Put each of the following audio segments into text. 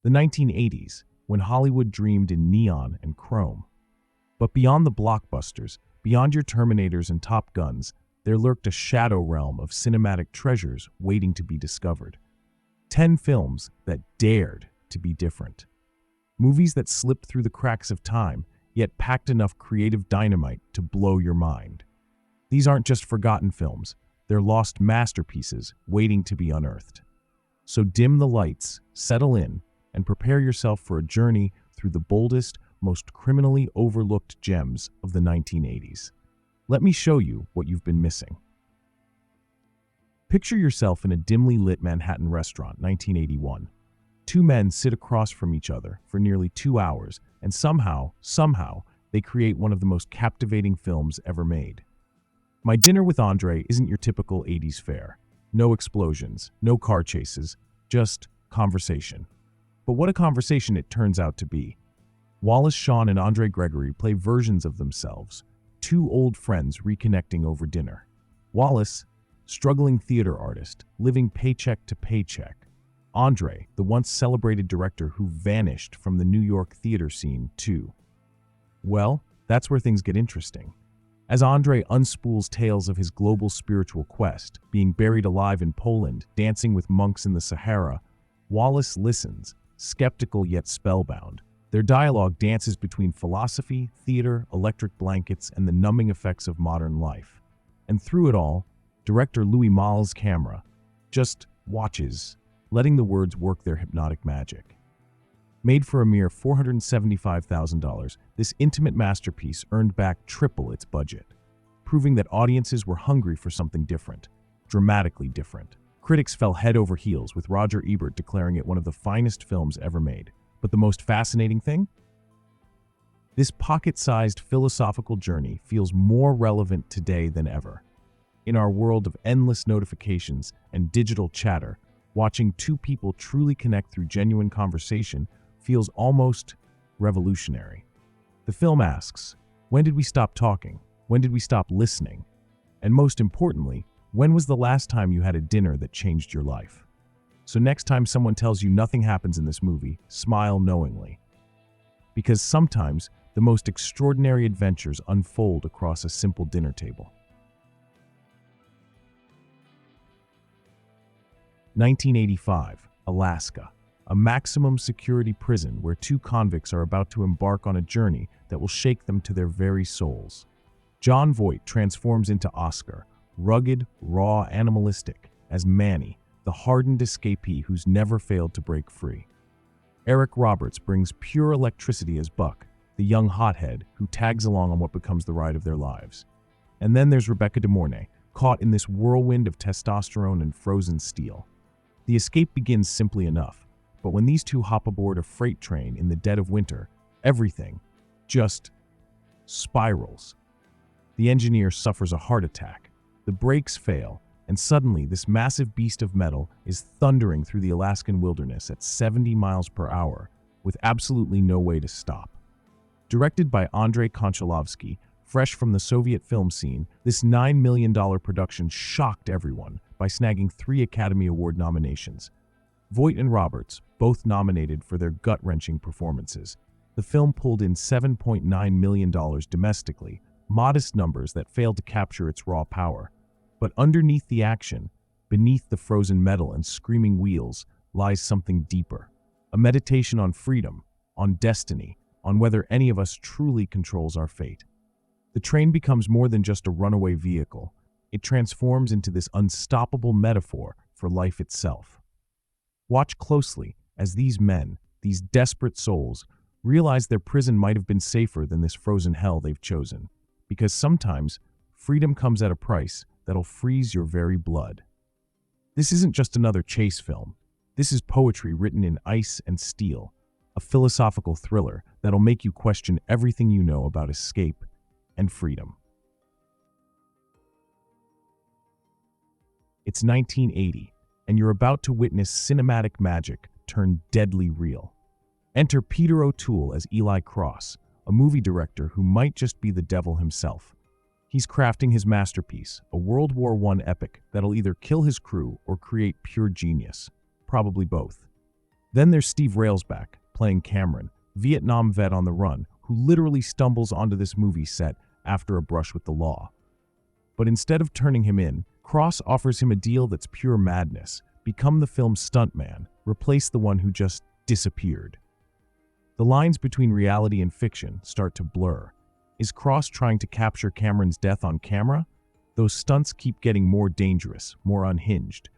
The 1980s, when Hollywood dreamed in neon and chrome. But beyond the blockbusters, beyond your Terminators and Top Guns, there lurked a shadow realm of cinematic treasures waiting to be discovered. 10 films that dared to be different. Movies that slipped through the cracks of time, yet packed enough creative dynamite to blow your mind. These aren't just forgotten films, they're lost masterpieces waiting to be unearthed. So dim the lights, settle in, and prepare yourself for a journey through the boldest, most criminally overlooked gems of the 1980s. Let me show you what you've been missing. Picture yourself in a dimly lit Manhattan restaurant, 1981. Two men sit across from each other for nearly 2 hours, and somehow, they create one of the most captivating films ever made. My Dinner with Andre isn't your typical 80s fare. No explosions, no car chases, just conversation. But what a conversation it turns out to be. Wallace Shawn and Andre Gregory play versions of themselves, two old friends reconnecting over dinner. Wallace, struggling theater artist, living paycheck to paycheck. Andre, the once celebrated director who vanished from the New York theater scene, too. Well, that's where things get interesting. As Andre unspools tales of his global spiritual quest, being buried alive in Poland, dancing with monks in the Sahara, Wallace listens, skeptical yet spellbound. Their dialogue dances between philosophy, theater, electric blankets, and the numbing effects of modern life. And through it all, director Louis Malle's camera just watches, letting the words work their hypnotic magic. Made for a mere $475,000, this intimate masterpiece earned back triple its budget, proving that audiences were hungry for something different, dramatically different. Critics fell head over heels, with Roger Ebert declaring it one of the finest films ever made. But the most fascinating thing? This pocket-sized philosophical journey feels more relevant today than ever. In our world of endless notifications and digital chatter, watching two people truly connect through genuine conversation feels almost revolutionary. The film asks, when did we stop talking? When did we stop listening? And most importantly, when was the last time you had a dinner that changed your life? So next time someone tells you nothing happens in this movie, smile knowingly. Because sometimes the most extraordinary adventures unfold across a simple dinner table. 1985, Alaska. A maximum security prison where two convicts are about to embark on a journey that will shake them to their very souls. Jon Voight transforms into Oscar, rugged, raw, animalistic, as Manny, the hardened escapee who's never failed to break free. Eric Roberts brings pure electricity as Buck, the young hothead who tags along on what becomes the ride of their lives. And then there's Rebecca De Mornay, caught in this whirlwind of testosterone and frozen steel. The escape begins simply enough, but when these two hop aboard a freight train in the dead of winter, everything just spirals. The engineer suffers a heart attack, the brakes fail, and suddenly this massive beast of metal is thundering through the Alaskan wilderness at 70 miles per hour, with absolutely no way to stop. Directed by Andrei Konchalovsky, fresh from the Soviet film scene, this $9 million production shocked everyone by snagging 3 Academy Award nominations. Voight and Roberts, both nominated for their gut-wrenching performances. The film pulled in $7.9 million domestically, modest numbers that failed to capture its raw power. But underneath the action, beneath the frozen metal and screaming wheels, lies something deeper. A meditation on freedom, on destiny, on whether any of us truly controls our fate. The train becomes more than just a runaway vehicle. It transforms into this unstoppable metaphor for life itself. Watch closely as these men, these desperate souls, realize their prison might have been safer than this frozen hell they've chosen. Because sometimes, freedom comes at a price that'll freeze your very blood. This isn't just another chase film. This is poetry written in ice and steel, a philosophical thriller that'll make you question everything you know about escape and freedom. It's 1980, and you're about to witness cinematic magic turn deadly real. Enter Peter O'Toole as Eli Cross, a movie director who might just be the devil himself. He's crafting his masterpiece, a World War I epic that'll either kill his crew or create pure genius, probably both. Then there's Steve Railsback, playing Cameron, Vietnam vet on the run, who literally stumbles onto this movie set after a brush with the law. But instead of turning him in, Cross offers him a deal that's pure madness: become the film's stuntman, replace the one who just disappeared. The lines between reality and fiction start to blur. Is Cross trying to capture Cameron's death on camera? Those stunts keep getting more dangerous, more unhinged.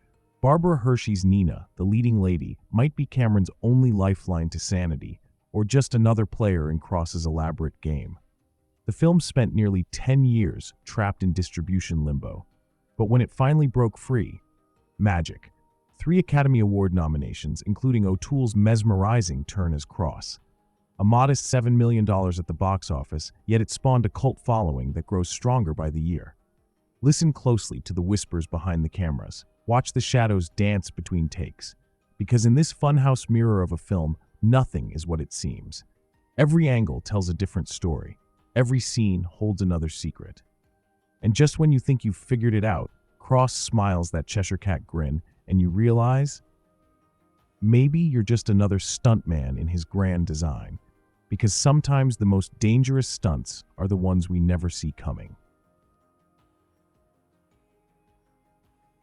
Barbara Hershey's Nina, the leading lady, might be Cameron's only lifeline to sanity, or just another player in Cross's elaborate game. The film spent nearly 10 years trapped in distribution limbo. But when it finally broke free, magic. 3 Academy Award nominations, including O'Toole's mesmerizing turn as Cross. A modest $7 million at the box office, yet it spawned a cult following that grows stronger by the year. Listen closely to the whispers behind the cameras. Watch the shadows dance between takes. Because in this funhouse mirror of a film, nothing is what it seems. Every angle tells a different story. Every scene holds another secret. And just when you think you've figured it out, Cross smiles that Cheshire Cat grin, and you realize maybe you're just another stuntman in his grand design. Because sometimes the most dangerous stunts are the ones we never see coming.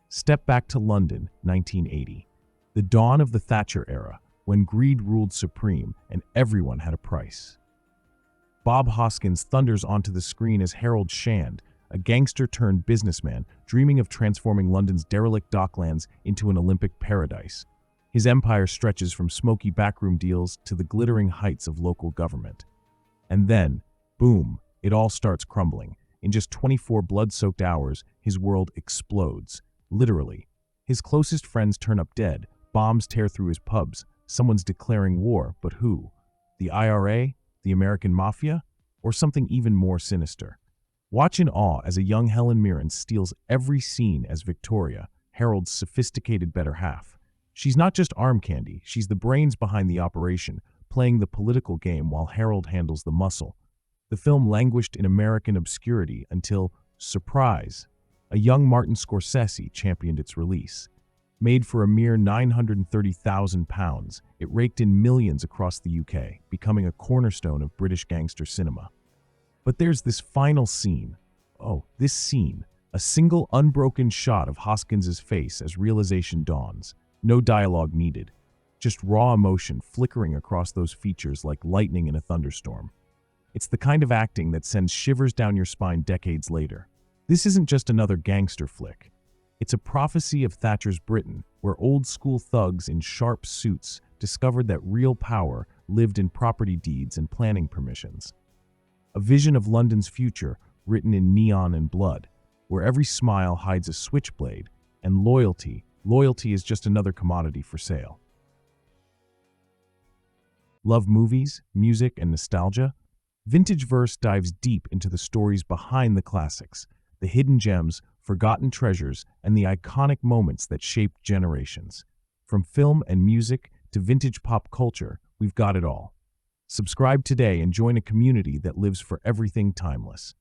Step back to London, 1980. The dawn of the Thatcher era, when greed ruled supreme and everyone had a price. Bob Hoskins thunders onto the screen as Harold Shand, a gangster-turned-businessman dreaming of transforming London's derelict docklands into an Olympic paradise. His empire stretches from smoky backroom deals to the glittering heights of local government. And then, boom, it all starts crumbling. In just 24 blood-soaked hours, his world explodes. Literally. His closest friends turn up dead, bombs tear through his pubs, someone's declaring war, but who? The IRA? The American Mafia? Or something even more sinister? Watch in awe as a young Helen Mirren steals every scene as Victoria, Harold's sophisticated better half. She's not just arm candy, she's the brains behind the operation, playing the political game while Harold handles the muscle. The film languished in American obscurity until, surprise, a young Martin Scorsese championed its release. Made for a mere £930,000, it raked in millions across the UK, becoming a cornerstone of British gangster cinema. But there's this final scene. Oh, this scene. A single unbroken shot of Hoskins's face as realization dawns. No dialogue needed. Just raw emotion flickering across those features like lightning in a thunderstorm. It's the kind of acting that sends shivers down your spine decades later. This isn't just another gangster flick. It's a prophecy of Thatcher's Britain, where old-school thugs in sharp suits discovered that real power lived in property deeds and planning permissions. A vision of London's future written in neon and blood, where every smile hides a switchblade, and loyalty is just another commodity for sale. Love movies, music, and nostalgia? Vintage Verse dives deep into the stories behind the classics, the hidden gems, forgotten treasures, and the iconic moments that shaped generations. From film and music to vintage pop culture, we've got it all. Subscribe today and join a community that lives for everything timeless.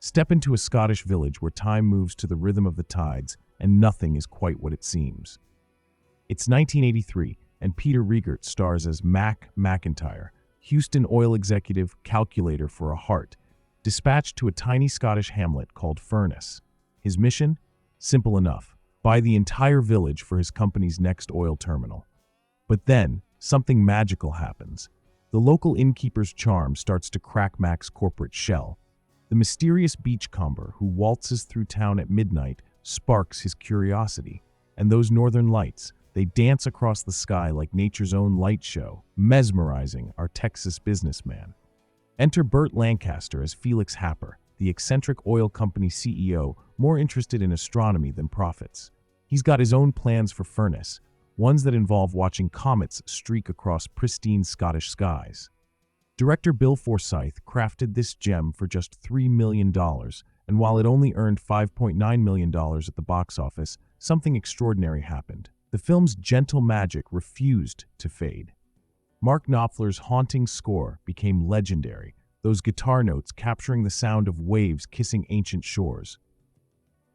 Step into a Scottish village where time moves to the rhythm of the tides and nothing is quite what it seems. It's 1983, and Peter Riegert stars as Mac McIntyre, Houston oil executive, calculator for a heart, dispatched to a tiny Scottish hamlet called Furness. His mission? Simple enough: buy the entire village for his company's next oil terminal. But then, something magical happens. The local innkeeper's charm starts to crack Mac's corporate shell. The mysterious beachcomber who waltzes through town at midnight sparks his curiosity. And those northern lights, they dance across the sky like nature's own light show, mesmerizing our Texas businessman. Enter Burt Lancaster as Felix Happer, the eccentric oil company CEO, more interested in astronomy than profits. He's got his own plans for Furness, ones that involve watching comets streak across pristine Scottish skies. Director Bill Forsyth crafted this gem for just $3 million, and while it only earned $5.9 million at the box office, something extraordinary happened. The film's gentle magic refused to fade. Mark Knopfler's haunting score became legendary, those guitar notes capturing the sound of waves kissing ancient shores.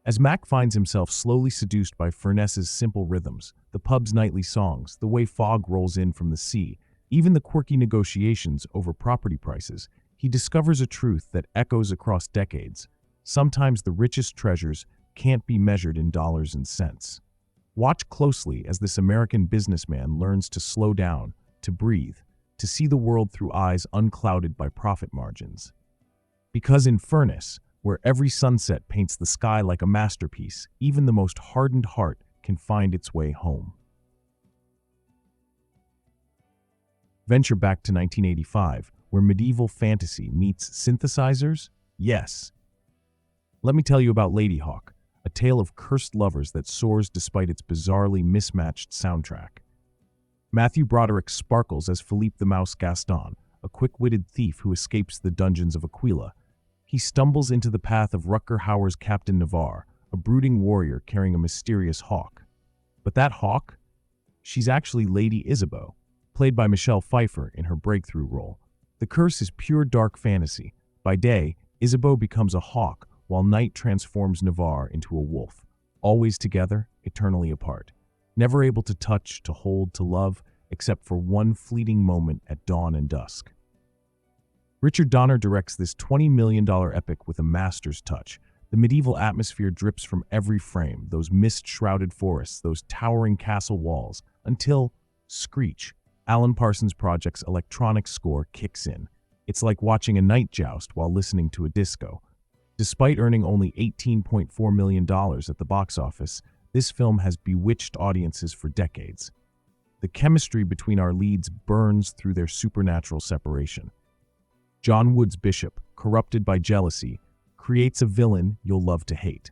As Mac finds himself slowly seduced by Furness's simple rhythms, the pub's nightly songs, the way fog rolls in from the sea, even the quirky negotiations over property prices, he discovers a truth that echoes across decades. Sometimes the richest treasures can't be measured in dollars and cents. Watch closely as this American businessman learns to slow down, to breathe, to see the world through eyes unclouded by profit margins. Because in Furness, where every sunset paints the sky like a masterpiece, even the most hardened heart can find its way home. Venture back to 1985, where medieval fantasy meets synthesizers? Yes. Let me tell you about Ladyhawke, a tale of cursed lovers that soars despite its bizarrely mismatched soundtrack. Matthew Broderick sparkles as Philippe the Mouse Gaston, a quick-witted thief who escapes the dungeons of Aquila. He stumbles into the path of Rutger Hauer's Captain Navarre, a brooding warrior carrying a mysterious hawk. But that hawk? She's actually Lady Isabeau, played by Michelle Pfeiffer in her breakthrough role. The curse is pure dark fantasy. By day, Isabeau becomes a hawk, while night transforms Navarre into a wolf. Always together, eternally apart. Never able to touch, to hold, to love, except for one fleeting moment at dawn and dusk. Richard Donner directs this $20 million epic with a master's touch. The medieval atmosphere drips from every frame, those mist-shrouded forests, those towering castle walls, until, screech, Alan Parsons Project's electronic score kicks in. It's like watching a night joust while listening to a disco. Despite earning only $18.4 million at the box office, this film has bewitched audiences for decades. The chemistry between our leads burns through their supernatural separation. John Wood's Bishop, corrupted by jealousy, creates a villain you'll love to hate.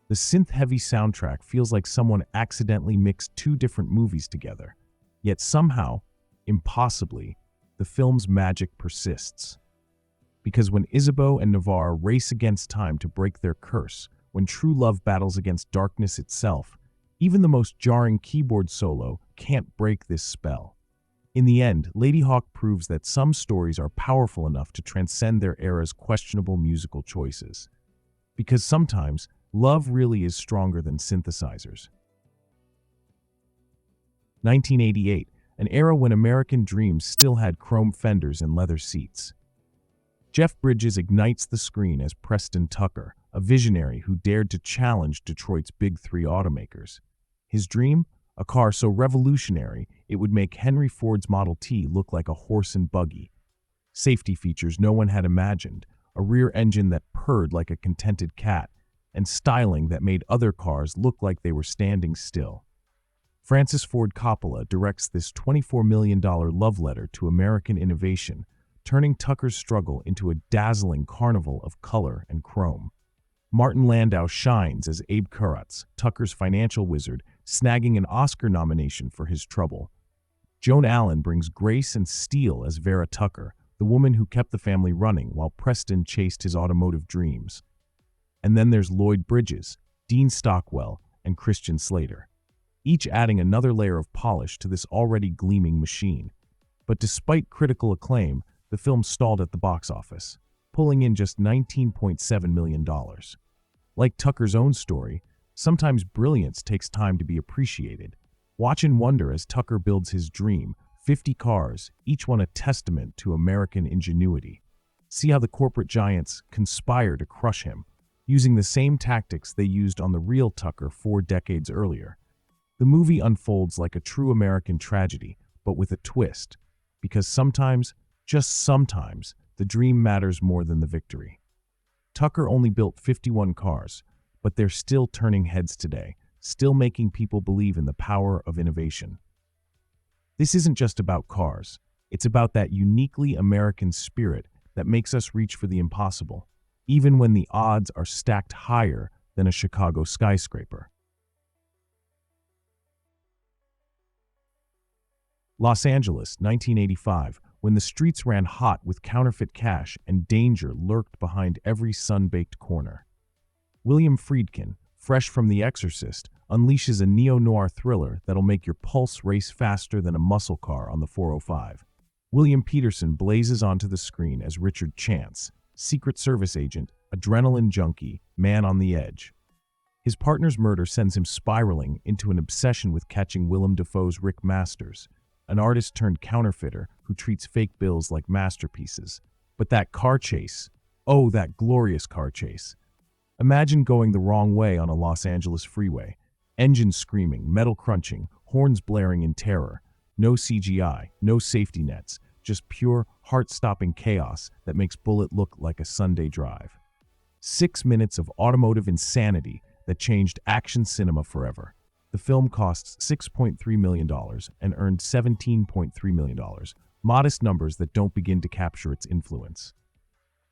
The synth-heavy soundtrack feels like someone accidentally mixed two different movies together. Yet somehow, impossibly, the film's magic persists. Because when Isabeau and Navarre race against time to break their curse, when true love battles against darkness itself, even the most jarring keyboard solo can't break this spell. In the end, Ladyhawke proves that some stories are powerful enough to transcend their era's questionable musical choices. Because sometimes, love really is stronger than synthesizers. 1988, an era when American dreams still had chrome fenders and leather seats. Jeff Bridges ignites the screen as Preston Tucker, a visionary who dared to challenge Detroit's Big Three automakers. His dream? A car so revolutionary it would make Henry Ford's Model T look like a horse and buggy. Safety features no one had imagined, a rear engine that purred like a contented cat, and styling that made other cars look like they were standing still. Francis Ford Coppola directs this $24 million love letter to American innovation, turning Tucker's struggle into a dazzling carnival of color and chrome. Martin Landau shines as Abe Kuratz, Tucker's financial wizard, snagging an Oscar nomination for his trouble. Joan Allen brings grace and steel as Vera Tucker, the woman who kept the family running while Preston chased his automotive dreams. And then there's Lloyd Bridges, Dean Stockwell, and Christian Slater, each adding another layer of polish to this already gleaming machine. But despite critical acclaim, the film stalled at the box office, pulling in just $19.7 million. Like Tucker's own story, sometimes brilliance takes time to be appreciated. Watch and wonder as Tucker builds his dream, 50 cars, each one a testament to American ingenuity. See how the corporate giants conspire to crush him, using the same tactics they used on the real Tucker 4 decades earlier. The movie unfolds like a true American tragedy, but with a twist, because sometimes, just sometimes, the dream matters more than the victory. Tucker only built 51 cars, but they're still turning heads today, still making people believe in the power of innovation. This isn't just about cars. It's about that uniquely American spirit that makes us reach for the impossible, even when the odds are stacked higher than a Chicago skyscraper. Los Angeles, 1985, when the streets ran hot with counterfeit cash and danger lurked behind every sun-baked corner. William Friedkin, fresh from The Exorcist, unleashes a neo-noir thriller that'll make your pulse race faster than a muscle car on the 405. William Peterson blazes onto the screen as Richard Chance, Secret Service agent, adrenaline junkie, man on the edge. His partner's murder sends him spiraling into an obsession with catching Willem Dafoe's Rick Masters, an artist turned counterfeiter who treats fake bills like masterpieces. But that car chase, oh, that glorious car chase. Imagine going the wrong way on a Los Angeles freeway. Engines screaming, metal crunching, horns blaring in terror. No CGI, no safety nets, just pure, heart-stopping chaos that makes Bullet look like a Sunday drive. 6 minutes of automotive insanity that changed action cinema forever. The film costs $6.3 million and earned $17.3 million, modest numbers that don't begin to capture its influence.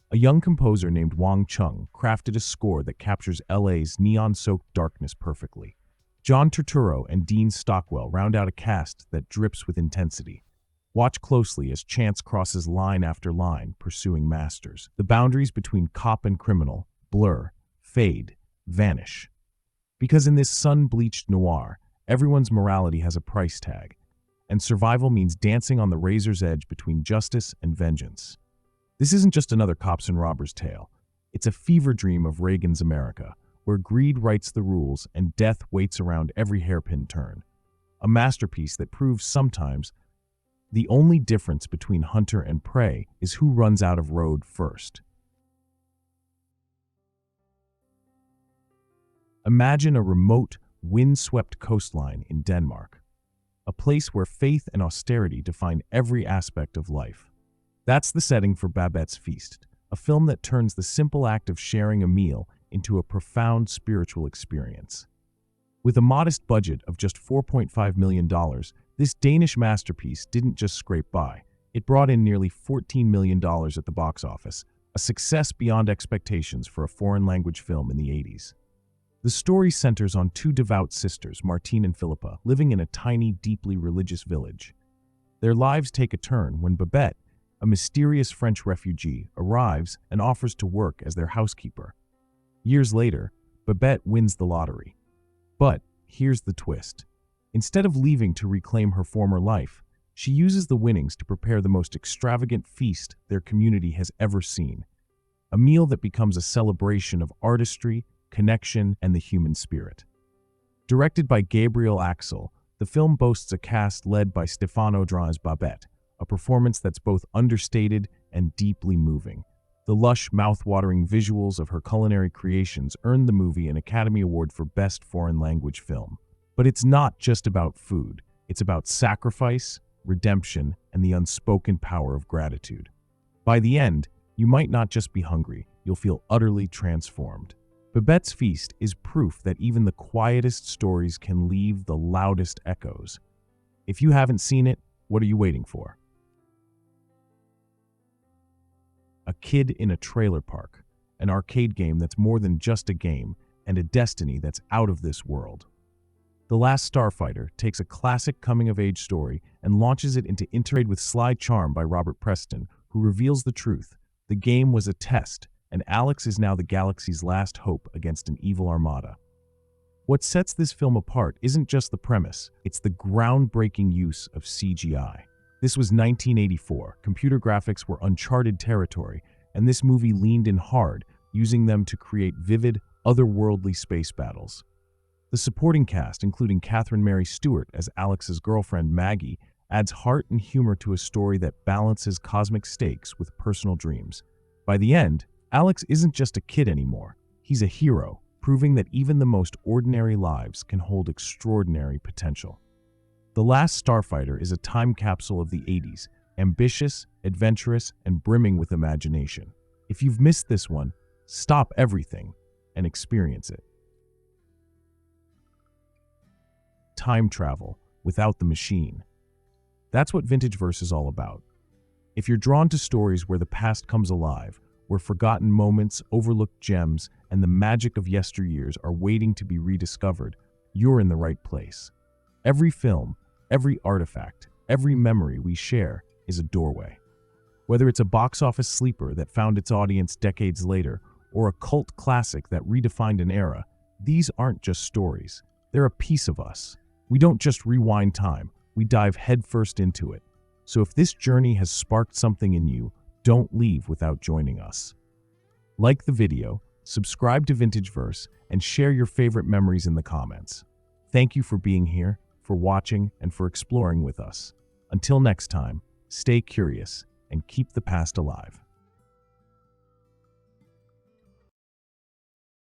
A young composer named Wang Chung crafted a score that captures LA's neon-soaked darkness perfectly. John Turturro and Dean Stockwell round out a cast that drips with intensity. Watch closely as Chance crosses line after line, pursuing masters. The boundaries between cop and criminal blur, fade, vanish. Because in this sun-bleached noir, everyone's morality has a price tag, and survival means dancing on the razor's edge between justice and vengeance. This isn't just another cops and robbers tale. It's a fever dream of Reagan's America, where greed writes the rules and death waits around every hairpin turn. A masterpiece that proves sometimes the only difference between hunter and prey is who runs out of road first. Imagine a remote, wind-swept coastline in Denmark, a place where faith and austerity define every aspect of life. That's the setting for Babettes Feast, a film that turns the simple act of sharing a meal into a profound spiritual experience. With a modest budget of just $4.5 million, this Danish masterpiece didn't just scrape by. It brought in nearly $14 million at the box office, a success beyond expectations for a foreign-language film in the 80s. The story centers on two devout sisters, Martine and Philippa, living in a tiny, deeply religious village. Their lives take a turn when Babette, a mysterious French refugee, arrives and offers to work as their housekeeper. Years later, Babette wins the lottery. But here's the twist. Instead of leaving to reclaim her former life, she uses the winnings to prepare the most extravagant feast their community has ever seen. A meal that becomes a celebration of artistry, connection, and the human spirit. Directed by Gabriel Axel, the film boasts a cast led by Stefano Dra's Babette, a performance that's both understated and deeply moving. The lush, mouth-watering visuals of her culinary creations earned the movie an Academy Award for Best Foreign Language Film. But it's not just about food. It's about sacrifice, redemption, and the unspoken power of gratitude. By the end, you might not just be hungry, you'll feel utterly transformed. Babettes Feast is proof that even the quietest stories can leave the loudest echoes. If you haven't seen it, what are you waiting for? A Kid in a Trailer Park, an arcade game that's more than just a game, and a destiny that's out of this world. The Last Starfighter takes a classic coming-of-age story and launches it into Interraid with sly charm by Robert Preston, who reveals the truth. The game was a test, and Alex is now the galaxy's last hope against an evil armada. What sets this film apart isn't just the premise, it's the groundbreaking use of CGI. This was 1984, computer graphics were uncharted territory, and this movie leaned in hard, using them to create vivid, otherworldly space battles. The supporting cast, including Catherine Mary Stewart as Alex's girlfriend Maggie, adds heart and humor to a story that balances cosmic stakes with personal dreams. By the end, Alex isn't just a kid anymore. He's a hero, proving that even the most ordinary lives can hold extraordinary potential. The Last Starfighter is a time capsule of the 80s, ambitious, adventurous, and brimming with imagination. If you've missed this one, stop everything and experience it. Time travel without the machine. That's what Vintage Verse is all about. If you're drawn to stories where the past comes alive, where forgotten moments, overlooked gems, and the magic of yesteryears are waiting to be rediscovered, you're in the right place. Every film, every artifact, every memory we share is a doorway. Whether it's a box office sleeper that found its audience decades later, or a cult classic that redefined an era, these aren't just stories. They're a piece of us. We don't just rewind time, we dive headfirst into it. So if this journey has sparked something in you, don't leave without joining us. Like the video, Subscribe to Vintage Verse and share your favorite memories in the comments. Thank you for being here, for watching, and for exploring with us. Until next time, stay curious and keep the past alive.